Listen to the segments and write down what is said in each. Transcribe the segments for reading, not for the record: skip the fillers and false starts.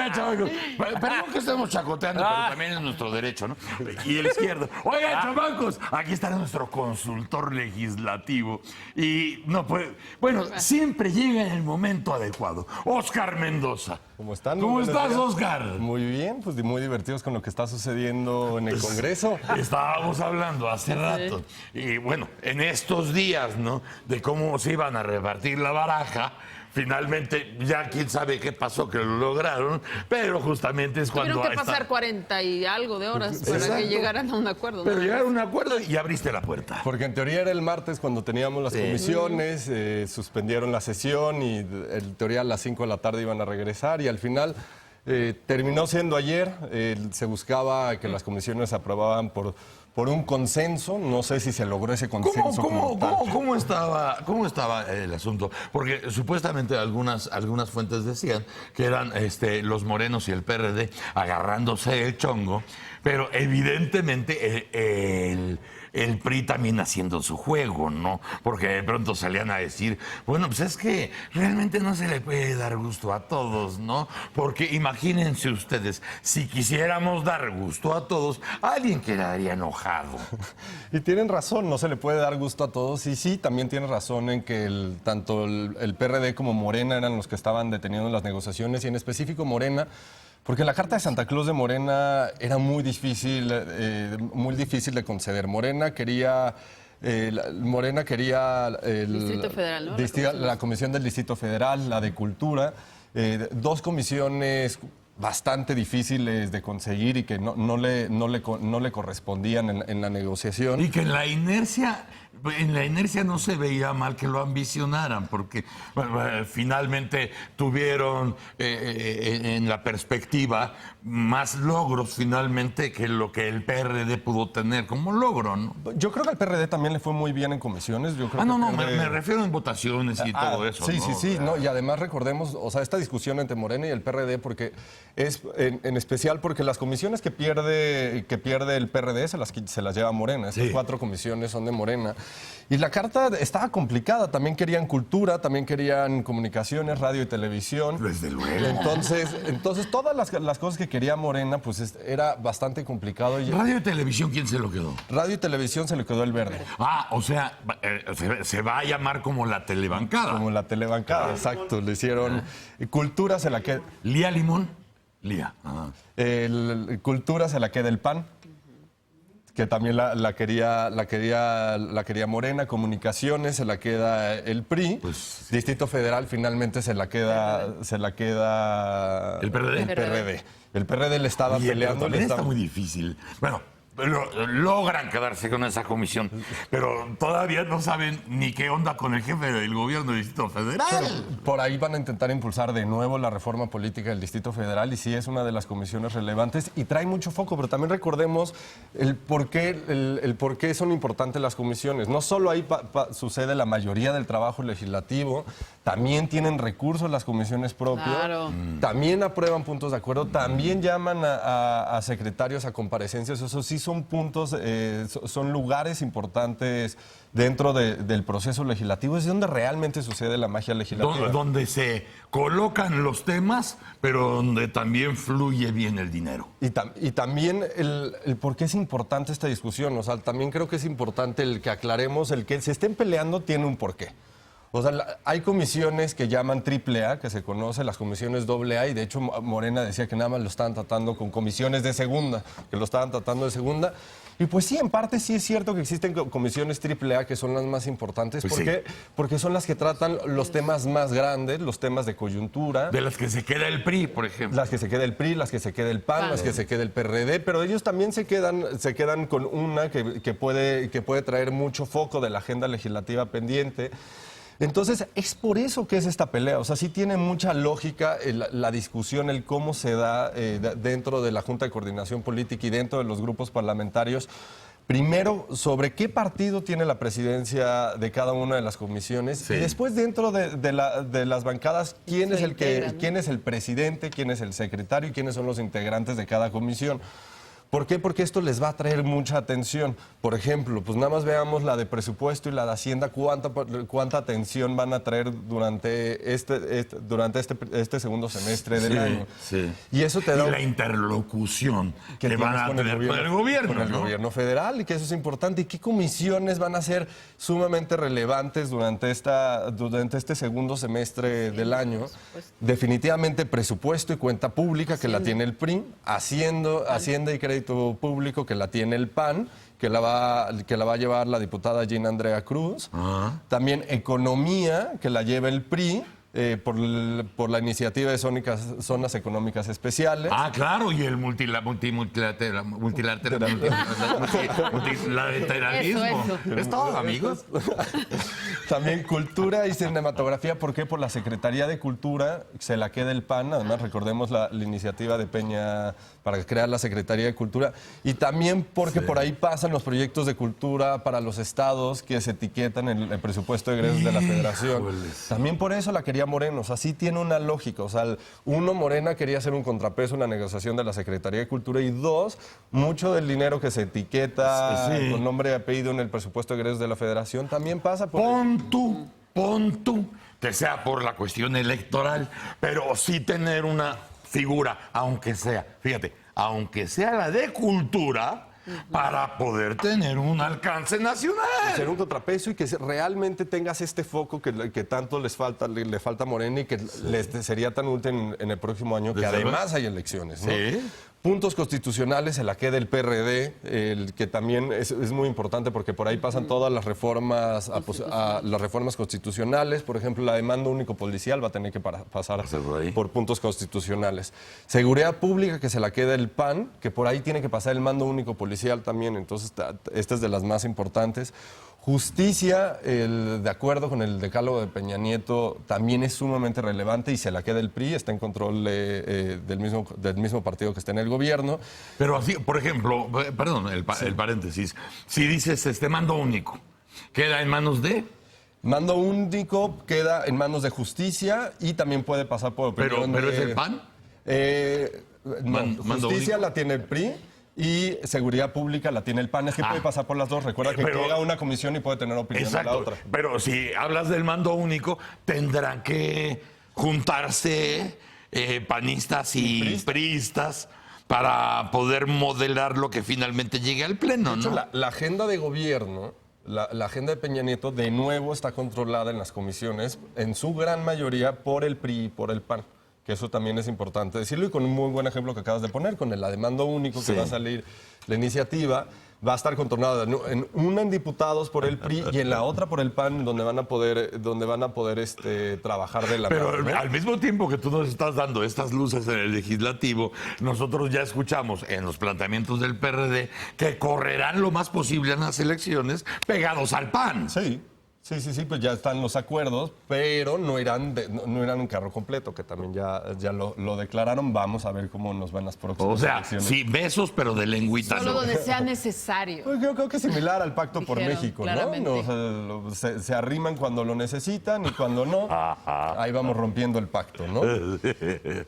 Oigan, chamacos, perdón que estemos chacoteando, pero también es nuestro derecho, ¿no? Y el izquierdo. Oigan, chamacos, aquí está nuestro consultor legislativo. Y no puede. Bueno, siempre llega en el momento adecuado. Oscar Mendoza. ¿Cómo están? ¿Cómo Buenos estás, días. Oscar? Muy bien, pues muy divertidos con lo que está sucediendo en el Congreso. Estábamos hablando hace rato. Y bueno, en estos días, ¿no? De cómo se iban a repartir la baraja. Finalmente, ya quién sabe qué pasó, que lo lograron, pero justamente es cuando... Tuvieron que pasar 40 y algo de horas para Exacto. que llegaran a un acuerdo, ¿no? Pero llegaron a un acuerdo y abriste la puerta. Porque en teoría era el martes cuando teníamos las comisiones, suspendieron la sesión y en teoría a las 5 de la tarde iban a regresar y al final terminó siendo ayer. Se buscaba que las comisiones se aprobaban por un consenso. No sé si se logró ese consenso. ¿Cómo estaba el asunto? Porque supuestamente algunas fuentes decían que eran los morenos y el PRD agarrándose el chongo, pero evidentemente el PRI también haciendo su juego, ¿no? Porque de pronto salían a decir, bueno, pues es que realmente no se le puede dar gusto a todos, ¿no? Porque imagínense ustedes, si quisiéramos dar gusto a todos, alguien quedaría enojado. Y tienen razón, no se le puede dar gusto a todos. Y sí, también tienen razón en que tanto el PRD como Morena eran los que estaban deteniendo las negociaciones, y en específico Morena, porque la Carta de Santa Claus de Morena era muy difícil de conceder. Morena quería el Distrito Federal, ¿no? La Comisión del Distrito Federal, la de Cultura, dos comisiones bastante difíciles de conseguir y que no le correspondían en la negociación. Y que en la inercia no se veía mal que lo ambicionaran, porque finalmente tuvieron en la perspectiva más logros finalmente que lo que el PRD pudo tener como logro, ¿no? Yo creo que al PRD también le fue muy bien en comisiones. Yo creo me refiero en votaciones y todo eso. Sí, ¿no? sí. No, y además recordemos, o sea, esta discusión entre Morena y el PRD, porque es en especial porque las comisiones que pierde el PRD se las lleva Morena. Esas 4 comisiones son de Morena. Y la carta estaba complicada. También querían cultura, también querían comunicaciones, radio y televisión. Desde luego. Entonces todas las cosas que quería Morena, pues era bastante complicado. ¿Radio y televisión quién se lo quedó? Radio y televisión se le quedó el Verde. O sea, se va a llamar como la telebancada. Como la telebancada, exacto. Le hicieron... Cultura se la queda... ¿Lía Limón? Lía. Cultura se la queda el PAN, que también la quería Morena. Comunicaciones se la queda el PRI. Pues, Distrito Federal finalmente se la queda ¿el PRD? El PRD. El PRD le estaba peleando. Está muy difícil. Bueno, logran quedarse con esa comisión, pero todavía no saben ni qué onda con el jefe del gobierno del Distrito Federal. Pero por ahí van a intentar impulsar de nuevo la reforma política del Distrito Federal, y sí es una de las comisiones relevantes y trae mucho foco, pero también recordemos el por qué son importantes las comisiones. No solo ahí sucede la mayoría del trabajo legislativo, también tienen recursos las comisiones propias, claro. También aprueban puntos de acuerdo, también llaman a secretarios a comparecencias. Eso sí son puntos, son lugares importantes dentro del proceso legislativo. Es donde realmente sucede la magia legislativa. Donde se colocan los temas, pero donde también fluye bien el dinero. Y también el por qué es importante esta discusión. O sea, también creo que es importante el que aclaremos, el que se estén peleando tiene un porqué. O sea, hay comisiones que llaman AAA, que se conoce, las comisiones AA, y de hecho Morena decía que nada más lo estaban tratando con comisiones de segunda, que lo estaban tratando de segunda. Y pues sí, en parte sí es cierto que existen comisiones AAA que son las más importantes. Pues ¿Por qué? Porque son las que tratan los temas más grandes, los temas de coyuntura. De las que se queda el PRI, por ejemplo. Las que se queda el PRI, las que se queda el PAN, las que se queda el PRD, pero ellos también se quedan con una que puede traer mucho foco de la agenda legislativa pendiente. Entonces, es por eso que es esta pelea. O sea, sí tiene mucha lógica la discusión, el cómo se da dentro de la Junta de Coordinación Política y dentro de los grupos parlamentarios. Primero, sobre qué partido tiene la presidencia de cada una de las comisiones. Sí. Y después, dentro de las bancadas, quién es el presidente, quién es el secretario y quiénes son los integrantes de cada comisión. ¿Por qué? Porque esto les va a traer mucha atención. Por ejemplo, pues nada más veamos la de presupuesto y la de Hacienda, cuánta atención van a traer durante este segundo semestre del año. Sí. Y eso te da la interlocución que tienes van a con tener con el gobierno, con el ¿no? gobierno federal, y que eso es importante. ¿Y qué comisiones van a ser sumamente relevantes durante este segundo semestre del año? Definitivamente presupuesto y cuenta pública, que la tiene el PRI, Hacienda y Crédito Público, que la tiene el PAN, que la va a llevar la diputada Gina Andrea Cruz. También Economía, que la lleva el PRI, por la iniciativa de zonas económicas especiales. Ah, claro, y el multilateralismo. Eso. Es todo, amigos. También Cultura y Cinematografía. ¿Por qué? Por la Secretaría de Cultura se la queda el PAN. Además, recordemos la iniciativa de Peña para crear la Secretaría de Cultura. Y también porque por ahí pasan los proyectos de cultura para los estados que se etiquetan en el presupuesto de egresos de la Federación. También por eso la quería Morena. O sea, sí tiene una lógica. O sea, uno, Morena quería hacer un contrapeso en la negociación de la Secretaría de Cultura. Y dos, mucho del dinero que se etiqueta con nombre y apellido en el presupuesto de egresos de la Federación también pasa por... Pon tú que sea por la cuestión electoral, pero sí tener una figura, aunque sea la de cultura, para poder tener un alcance nacional. Ser un contrapeso y que realmente tengas este foco que tanto le falta a Morena y que sería tan útil en el próximo año, que además hay elecciones, ¿no? Sí. Puntos constitucionales, se la queda el PRD, el que también es muy importante porque por ahí pasan todas las reformas, las reformas constitucionales. Por ejemplo, la de mando único policial va a tener que pasar por puntos constitucionales. Seguridad pública, que se la queda el PAN, que por ahí tiene que pasar el mando único policial también. Entonces, esta es de las más importantes. Justicia, de acuerdo con el decálogo de Peña Nieto, también es sumamente relevante y se la queda el PRI, está en control del mismo partido que está en el gobierno. Pero así, por ejemplo, perdón, el paréntesis, si dices mando único, ¿queda en manos de? Mando único queda en manos de Justicia y también puede pasar por opinión ¿Pero es el PAN? No, Mando Justicia único. la tiene el PRI. Y Seguridad Pública la tiene el PAN. Es que puede pasar por las dos. Recuerda que llega una comisión y puede tener opinión de la otra. Pero si hablas del mando único, tendrán que juntarse panistas y priistas para poder modelar lo que finalmente llegue al Pleno, De hecho, ¿no? la agenda de gobierno, la agenda de Peña Nieto, de nuevo está controlada en las comisiones, en su gran mayoría por el PRI y por el PAN. Que eso también es importante decirlo, y con un muy buen ejemplo que acabas de poner, con el mando único que va a salir la iniciativa, va a estar controlada en una en diputados por el PRI y en la otra por el PAN, donde van a poder trabajar de la Pero mano, ¿no? al mismo tiempo que tú nos estás dando estas luces en el legislativo, nosotros ya escuchamos en los planteamientos del PRD que correrán lo más posible en las elecciones pegados al PAN. Sí, pues ya están los acuerdos, pero no irán en carro completo, que también ya lo declararon. Vamos a ver cómo nos van las próximas O sea, elecciones. sí, besos, pero de lengüita. Solo ¿no? donde sea necesario. Pues yo creo que es similar al Pacto por Dijeron, México, claramente. ¿no? O sea, se arriman cuando lo necesitan y cuando no, ahí vamos rompiendo el pacto, ¿no?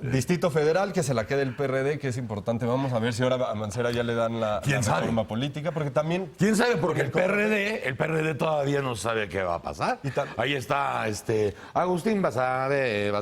Distrito Federal, que se la quede el PRD, que es importante. Vamos a ver si ahora a Mancera ya le dan la reforma política, porque también... ¿Quién sabe? Porque el PRD todavía no sabe qué va a pasar. Ahí está Agustín Basabe,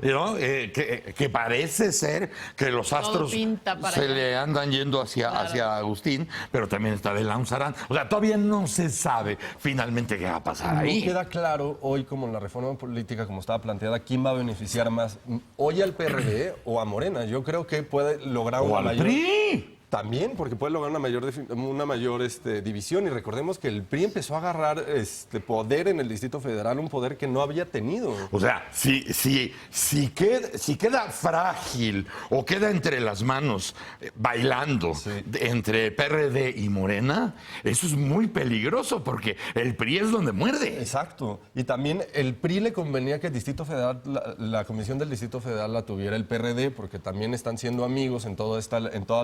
¿no? Que parece ser que los astros se le andan yendo hacia Agustín, pero también está de Lanzarán. O sea, todavía no se sabe finalmente qué va a pasar ahí. No queda claro hoy, como la reforma política como estaba planteada, quién va a beneficiar más, hoy al PRD o a Morena. Yo creo que puede lograr O una al mayor... PRI. También, porque puede lograr una mayor división. Y recordemos que el PRI empezó a agarrar poder en el Distrito Federal, un poder que no había tenido. O sea, si queda frágil o queda entre las manos bailando entre PRD y Morena, eso es muy peligroso porque el PRI es donde muerde. Exacto. Y también el PRI le convenía que el Distrito Federal, la comisión del Distrito Federal la tuviera el PRD, porque también están siendo amigos en todas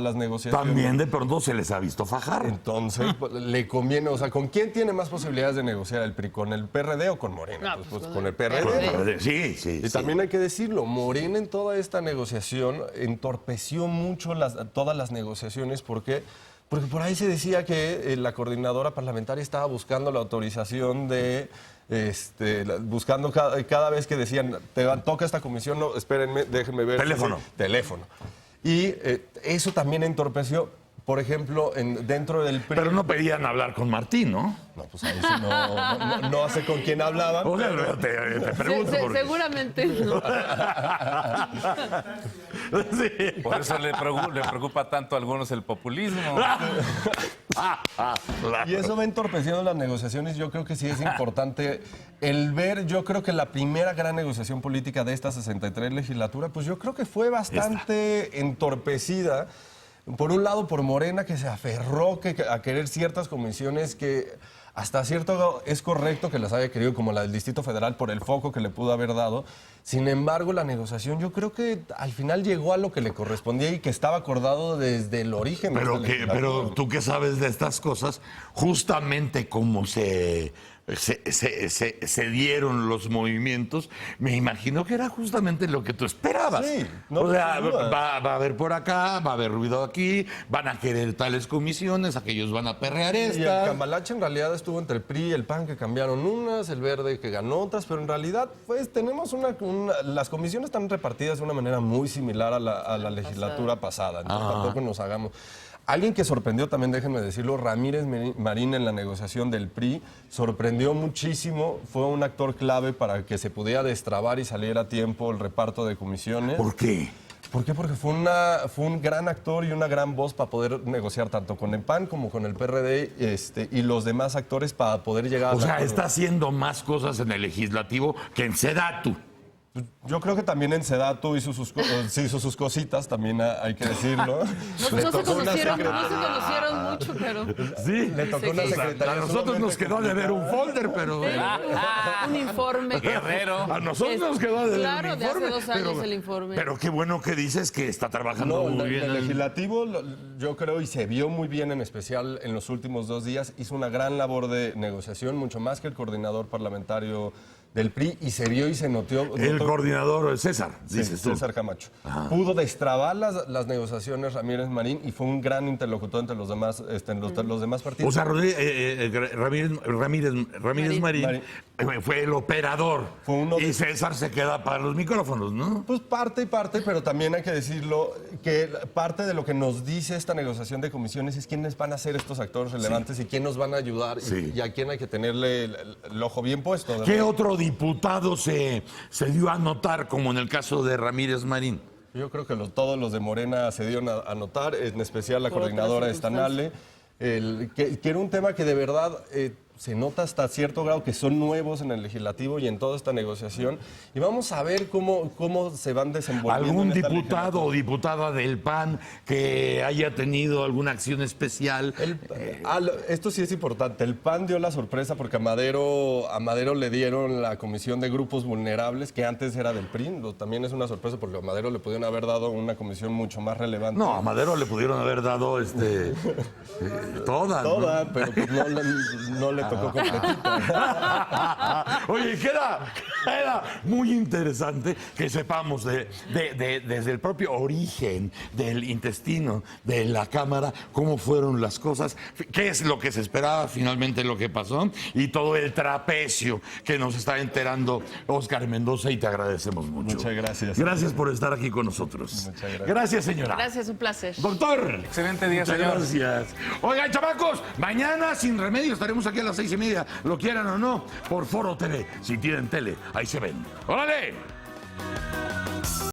las negociaciones. también de pronto se les ha visto fajar. Entonces, pues, le conviene, o sea, ¿con quién tiene más posibilidades de negociar el PRI? ¿Con el PRD o con Morena? No, Pues pues con el PRD. Sí, sí. Y sí. también hay que decirlo, Morena en toda esta negociación entorpeció mucho todas las negociaciones. ¿Por qué? Porque por ahí se decía que la coordinadora parlamentaria estaba buscando la autorización de... buscando cada vez que decían, toca esta comisión, no, espérenme, déjenme ver. Teléfono. Sí, teléfono. Y eso también entorpeció, por ejemplo, dentro del PRI. Pero no pedían hablar con Martín, ¿no? No, pues ahí sí no sé con quién hablaban. O sea, te pregunto. porque- Seguramente no. Sí. Por eso le preocupa tanto a algunos el populismo. Y eso va entorpeciendo las negociaciones. Yo creo que sí es importante el ver, yo creo que la primera gran negociación política de esta 63 legislatura, pues yo creo que fue bastante entorpecida. Por un lado, por Morena, que se aferró a querer ciertas comisiones que hasta cierto grado es correcto que las haya querido, como la del Distrito Federal, por el foco que le pudo haber dado. Sin embargo, la negociación yo creo que al final llegó a lo que le correspondía y que estaba acordado desde el origen. Pero tú que sabes de estas cosas, justamente como se dieron los movimientos, me imagino que era justamente lo que tú esperabas. Sí, no, o sea, sin duda. va a haber por acá, va a haber ruido aquí, van a querer tales comisiones, aquellos van a perrear Y el esta. cambalache en realidad estuvo entre el PRI y el PAN, que cambiaron unas, el Verde que ganó otras, pero en realidad pues tenemos las comisiones están repartidas de una manera muy similar a la legislatura pasada. Entonces tampoco nos hagamos... Alguien que sorprendió también, déjenme decirlo, Ramírez Marín en la negociación del PRI, sorprendió muchísimo, fue un actor clave para que se pudiera destrabar y salir a tiempo el reparto de comisiones. ¿Por qué? ¿Por qué? Porque fue un gran actor y una gran voz para poder negociar tanto con el PAN como con el PRD y los demás actores para poder llegar O sea, acuerdo. está haciendo más cosas en el legislativo que en Sedatu. Yo creo que también en Sedatu hizo sus cositas, también hay que decirlo. No se conocieron mucho, pero... Sí. Le tocó una Sí, sí. secretaría. A nosotros nos quedó de ver un folder, pero... Un informe. Guerrero. A nosotros nos quedó de Claro, ver un de hace informe. 2 años el informe. Pero qué bueno que dices que está trabajando No, muy bien. el legislativo, yo creo, y se vio muy bien, en especial en los últimos 2 días, hizo una gran labor de negociación, mucho más que el coordinador parlamentario del PRI, y se vio y se notó... El coordinador César, Sí, dices tú. César Camacho. Pudo destrabar las negociaciones Ramírez Marín y fue un gran interlocutor entre los demás, los demás partidos. O sea, Ramírez Marín fue el operador Fue uno de- y César se queda para los micrófonos, ¿no? Pues parte y parte, pero también hay que decirlo que parte de lo que nos dice esta negociación de comisiones es quiénes van a ser estos actores relevantes y quién nos van a ayudar Sí. y a quién hay que tenerle el ojo bien puesto. ¿no? ¿Qué otro diputado se dio a notar, como en el caso de Ramírez Marín? Yo creo que todos los de Morena se dieron a notar, en especial la Por otras coordinadora Estanale, que era un tema que de verdad se nota hasta cierto grado que son nuevos en el legislativo y en toda esta negociación. Y vamos a ver cómo se van desenvolviendo. ¿Algún en esta diputado o legislatura. diputada del PAN que haya tenido alguna acción especial? Esto sí es importante. El PAN dio la sorpresa porque a Madero le dieron la comisión de grupos vulnerables, que antes era del PRI. También es una sorpresa porque a Madero le pudieron haber dado una comisión mucho más relevante. No, a Madero le pudieron haber dado toda. ¿no? Toda, pero pues no le tocó completita. Oye, queda muy interesante que sepamos desde el propio origen del intestino de la Cámara cómo fueron las cosas, qué es lo que se esperaba, finalmente lo que pasó y todo el trapecio que nos está enterando Óscar Mendoza, y te agradecemos mucho. Muchas gracias. Gracias por estar aquí con nosotros. Muchas gracias. Gracias, señora. Gracias, un placer. Doctor. Excelente día, Muchas señor. gracias. Oigan, chamacos, mañana sin remedio estaremos aquí a las 6:30, lo quieran o no, por Foro TV. Si tienen tele, ahí se ven. ¡Órale!